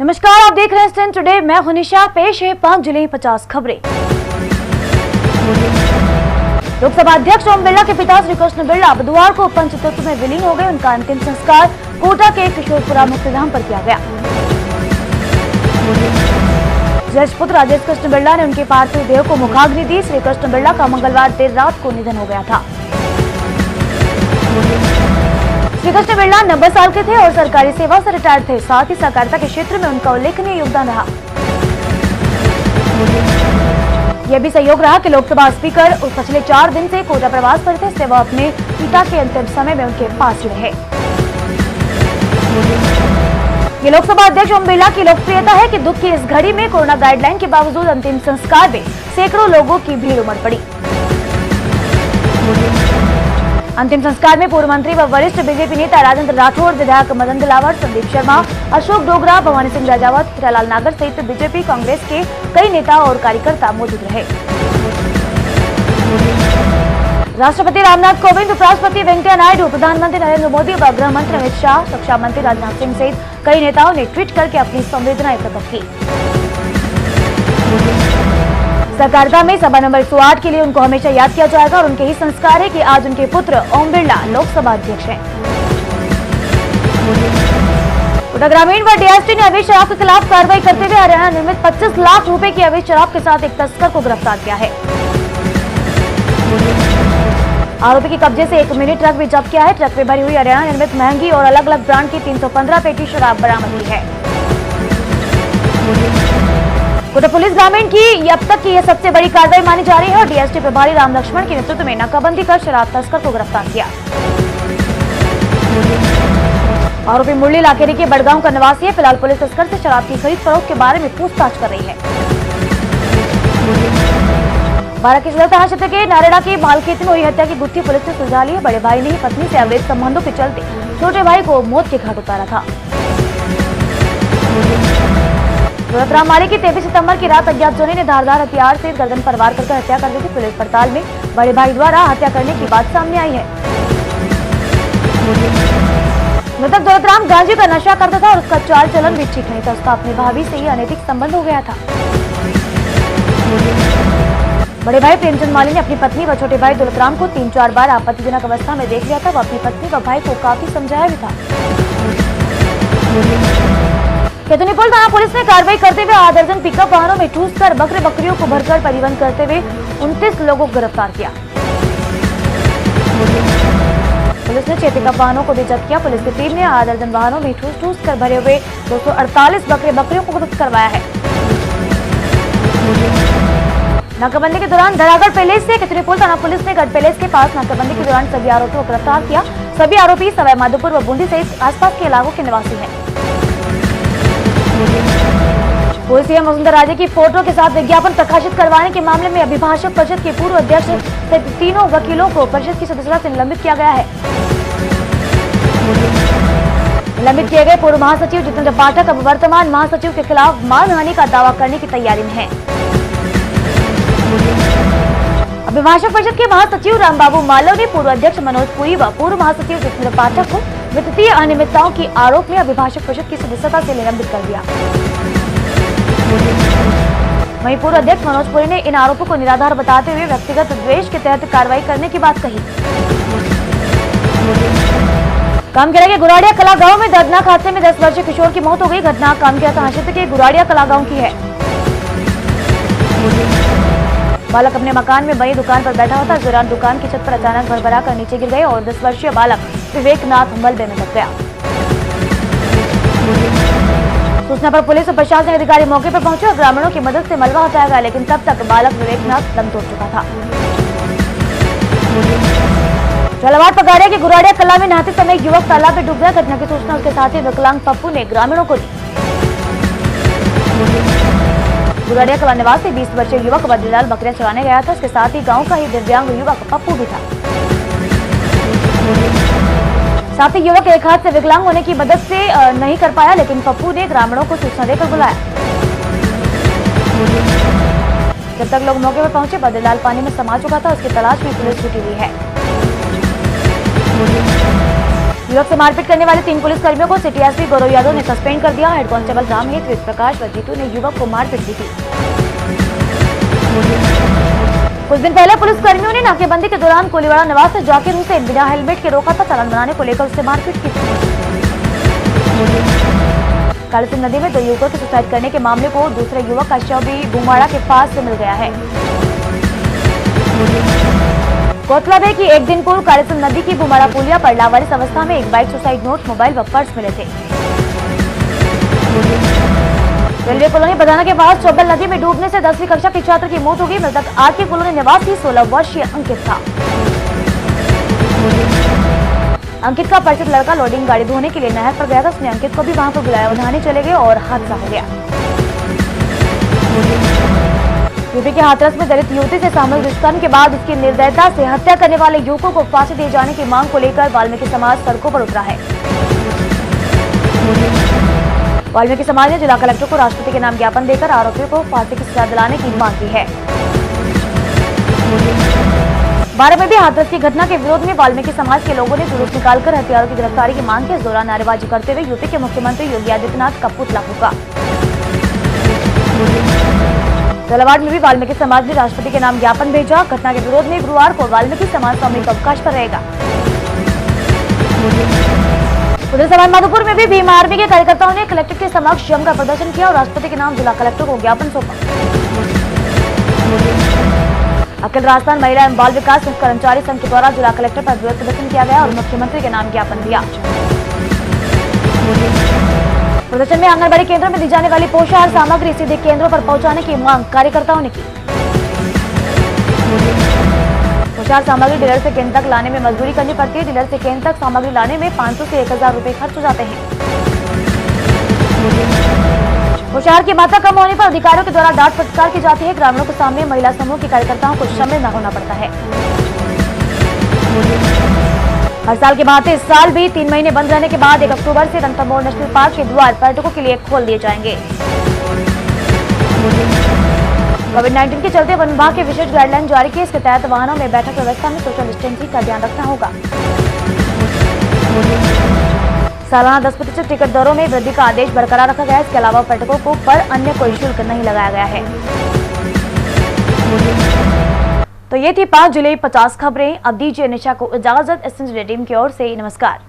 नमस्कार, आप देख रहे हैं स्टैंड टुडे। मैं हूं निशा। पेश है 5 जुलाई 50 खबरें। लोकसभा अध्यक्ष ओम बिरला के पिता श्री कृष्ण बिरला बुधवार को पंचतत्व में विलीन हो गए। उनका अंतिम संस्कार कोटा के किशोरपुरा मुक्तिधाम पर किया गया। ज्येष्ठ पुत्र राजेश कृष्ण बिरला ने उनके पार्थिव देह को मुखाग्नि दी। श्री कृष्ण बिरला का मंगलवार देर रात को निधन हो गया था। श्री कृष्ण बिरला 90 साल के थे और सरकारी सेवा से रिटायर्ड थे। साथ ही सहकारिता के क्षेत्र में उनका उल्लेखनीय योगदान रहा। यह भी संयोग रहा कि लोकसभा स्पीकर और पिछले 4 दिन से कोटा प्रवास पर थे, इसलिए वह अपने पिता के अंतिम समय में उनके पास ही रहे। ये लोकसभा अध्यक्ष ओम बिरला की लोकप्रियता है कि दुख की इस घड़ी में कोरोना गाइडलाइन के बावजूद अंतिम संस्कार में सैकड़ों लोगों की भीड़ उमड़ पड़ी। अंतिम संस्कार में पूर्व मंत्री व वरिष्ठ बीजेपी नेता राजेंद्र राठौड़, विधायक मदन दिलावर, संदीप शर्मा, अशोक डोगरा, भवानी सिंह राजावत, हीरालाल नागर सहित बीजेपी कांग्रेस के कई नेता और कार्यकर्ता मौजूद रहे। राष्ट्रपति रामनाथ कोविंद, उपराष्ट्रपति वेंकैया नायडू, प्रधानमंत्री नरेंद्र मोदी व गृह मंत्री अमित शाह, रक्षा मंत्री राजनाथ सिंह सहित कई नेताओं ने ट्वीट करके अपनी संवेदनाएं प्रकट की। सहकारिता में सभा नंबर 108 के लिए उनको हमेशा याद किया जाएगा और उनके ही संस्कार है कि आज उनके पुत्र ओम बिरला लोकसभा अध्यक्ष हैं। कोटा ग्रामीण व डीएसपी ने अवैध शराब के खिलाफ कार्रवाई करते हुए हरियाणा निर्मित 25 लाख रुपए की अवैध शराब के साथ एक तस्कर को गिरफ्तार किया है। आरोपी के कब्जे से एक मिनी ट्रक भी जब्त किया है। ट्रक में भरी हुई हरियाणा निर्मित महंगी और अलग अलग ब्रांड की 315 पेटी शराब बरामद हुई है। कोटा पुलिस ग्रामीण की अब तक की यह सबसे बड़ी कार्रवाई मानी जा रही है और डीएसपी प्रभारी राम लक्ष्मण के नेतृत्व में नाकाबंदी कर शराब तस्कर को गिरफ्तार किया। आरोपी मुरली लाखेरी के बड़गांव का निवासी है। फिलहाल पुलिस तस्कर से शराब की खरीद फरोख्त के बारे में पूछताछ कर रही है। बारां के सदर थाना क्षेत्र के नारेड़ा की मालखेत में हुई हत्या की गुत्थी पुलिस ने सुलझा ली है। बड़े भाई ने ही पत्नी से अवैध संबंधों के चलते छोटे भाई को मौत के घाट उतारा था। राममाली की 23 सितंबर की रात अज्ञात जोनी ने धारदार हथियार से गर्दन पर वार कर हत्या कर दी थी। पुलिस पड़ताल में बड़े भाई द्वारा हत्या करने की बात सामने आई है। मृतक दौलतराम गांजे का नशा करता था और उसका चाल चलन भी ठीक नहीं था। उसका अपनी भाभी से ही अनैतिक संबंध हो गया था। बड़े भाई प्रेमचंद माली ने अपनी पत्नी व छोटे भाई दौलतराम को 3-4 बार आपत्तिजनक अवस्था में देख लिया था। वह अपनी पत्नी व भाई को काफी समझाया भी था। केतुनीपुल थाना पुलिस ने कार्रवाई करते हुए आधा दर्जन पिकअप वाहनों में ठूसकर बकरियों को भरकर परिवहन करते हुए 29 लोगों को गिरफ्तार किया। पुलिस ने 6 पिकअप वाहनों को भी जब्त किया। पुलिस की टीम ने आधा दर्जन वाहनों में ठूस कर भरे हुए 248 बकरियों को जब्त करवाया है। नाकाबंदी के दौरान धरागढ़ पैलेस से केतुनीपुल थाना पुलिस ने गढ़ पैलेस के पास नाकाबंदी के दौरान सभी आरोपियों को गिरफ्तार किया। सभी आरोपी सवाई माधोपुर व बूंदी सहित आसपास के इलाकों के निवासी हैं। पूर्व सीएम वसुंधरा राजे की फोटो के साथ विज्ञापन प्रकाशित करवाने के मामले में अभिभाषक परिषद के पूर्व अध्यक्ष सहित 3 वकीलों को परिषद की सदस्यता से निलंबित किया गया है। निलंबित किए गए पूर्व महासचिव जितेंद्र पाठक अब वर्तमान महासचिव के खिलाफ मानहानि का दावा करने की तैयारी में है। अभिभाषक परिषद के महासचिव रामबाबू मालव ने पूर्व अध्यक्ष मनोज पुरी व पूर्व महासचिव जितेंद्र पाठक को वित्तीय अनियमितताओं के आरोप में अभिभाषक परिषद की सदस्यता से निलंबित कर दिया। वहीं पूर्व अध्यक्ष मनोज पुरी ने इन आरोपों को निराधार बताते हुए व्यक्तिगत द्वेष के तहत कार्रवाई करने की बात कही। कामखेड़ा के गुराड़िया कला गांव में दर्दनाक हादसे में 10 वर्षीय किशोर की मौत हो गई। घटना कामखेड़ा थाना क्षेत्र के गुराड़िया कला गांव की है। बालक अपने मकान में बनी दुकान पर बैठा हुआ था। इस दौरान दुकान की छत पर अचानक भरभरा कर नीचे गिर गए और 10 वर्षीय बालक विवेकनाथ मलबे में दब गया। सूचना पर पुलिस और प्रशासनिक अधिकारी मौके पर पहुंचे और ग्रामीणों की मदद से मलबा हटाया गया, लेकिन तब तक बालक विवेकनाथ दम तोड़ चुका था। झालावाड़ पगाड़िया के गुराड़िया कला में नहाते समय एक युवक तालाब में डूब गया। घटना की सूचना उसके साथी विकलांग पप्पू ने ग्रामीणों को दी। गुराड़िया कला निवासी 20 वर्षीय युवक बद्रीलाल बकरियां चराने गया था। उसके साथ ही गाँव का ही दिव्यांग युवक पप्पू भी था। साथ ही युवक एक हाथ से विकलांग होने की मदद से नहीं कर पाया, लेकिन पप्पू ने ग्रामीणों को सूचना देकर बुलाया। जब तक लोग मौके पर पहुंचे बद्रीलाल पानी में समा चुका था। उसकी तलाश में पुलिस जुटी हुई है। युवक से मारपीट करने वाले 3 पुलिसकर्मियों को सिटी एसपी गौरव यादव ने सस्पेंड कर दिया। हेड कांस्टेबल रामहित, वेद प्रकाश व जीतू ने युवक को मारपीट की थी। कुछ दिन पहले पुलिसकर्मियों ने नाकेबंदी के दौरान कोलीवाड़ा निवासी जाकिर हुसैन बिना हेलमेट के रोका था। चालान बनाने को लेकर उससे मारपीट की थी। कालीसिंध नदी में 2 युवकों के सुसाइड करने के मामले को दूसरे युवक का शव भी बुमाड़ा के पास से मिल गया है। गौरतलब है कि एक दिन पूर्व कालीसिंध नदी की बुमाड़ा पुलिया पर लावारिस अवस्था में एक बाइक, सुसाइड नोट, मोबाइल व पर्स मिले थे। रेलवे कॉलोनी बदाना के पास चौबल नदी में डूबने से 10वीं कक्षा के छात्र की मौत हो गई। मृतक आरके कॉलोनी निवासी 16 वर्षीय अंकित था। अंकित का परिचित लड़का लोडिंग गाड़ी धोने के लिए नहर पर गया था। उसने अंकित को भी वहां पर बुलाया, वो नहाने चले गए और हादसा हो गया। यूपी के हाथरस में दलित युवती से सामूहिक दुष्कर्म के बाद उसकी निर्दयता से हत्या करने वाले युवकों को फांसी दिए जाने की मांग को लेकर वाल्मीकि समाज सड़कों पर उतरा है। वाल्मीकि समाज ने जिला कलेक्टर को राष्ट्रपति के नाम ज्ञापन देकर आरोपियों को फांसी की सजा दिलाने की मांग की है। बारह में भी हाथरस की घटना के विरोध में वाल्मीकि समाज के लोगों ने जुलूस निकालकर हत्यारों की गिरफ्तारी की मांग की। इस दौरान नारेबाजी करते हुए यूपी के मुख्यमंत्री योगी आदित्यनाथ का पुतला फूंका। झालावाड़ में भी वाल्मीकि समाज ने राष्ट्रपति के नाम ज्ञापन भेजा। घटना के विरोध में गुरुवार को वाल्मीकि समाज सामूहिक अवकाश पर रहेगा। उधर सवाई माधोपुर में भी भीम आर्मी के कार्यकर्ताओं ने कलेक्टर के समक्ष जमकर प्रदर्शन किया और राष्ट्रपति के नाम जिला कलेक्टर को ज्ञापन सौंपा। अखिल राजस्थान महिला एवं बाल विकास कर्मचारी संघ के द्वारा जिला कलेक्टर पर विरोध प्रदर्शन किया गया और मुख्यमंत्री के नाम ज्ञापन दिया। प्रदर्शन में आंगनबाड़ी केंद्रों में दी जाने वाली पोषण सामग्री सीधे केंद्रों पर पहुंचाने की मांग कार्यकर्ताओं ने की। पोषण सामग्री डीलर से केंद्र तक लाने में मजदूरी करनी पड़ती है। डीलर से केंद्र तक सामग्री लाने में 500 से 1000 रुपए खर्च हो जाते हैं। पोषण की मात्रा कम होने पर अधिकारियों के द्वारा डांट फटकार की जाती है। ग्रामीणों के सामने महिला समूह के कार्यकर्ताओं को शामिल न होना पड़ता है। हर साल के भांति इस साल भी 3 महीने बंद रहने के बाद 1 अक्टूबर से रणथंभौर नेशनल पार्क के द्वार पर्यटकों के लिए खोल दिए जाएंगे। कोविड-19 के चलते वन विभाग के विशेष गाइडलाइन जारी की। इसके तहत वाहनों में बैठक व्यवस्था में सोशल डिस्टेंसिंग का ध्यान रखना होगा। सालाना 10% टिकट दरों में वृद्धि का आदेश बरकरार रखा गया है। इसके अलावा पर्यटकों को पर अन्य कोई शुल्क नहीं लगाया गया है। तो ये थी 5 जुलाई 50 खबरें। अब दीजिए निशा को इजाजत। टीम की ओर से नमस्कार।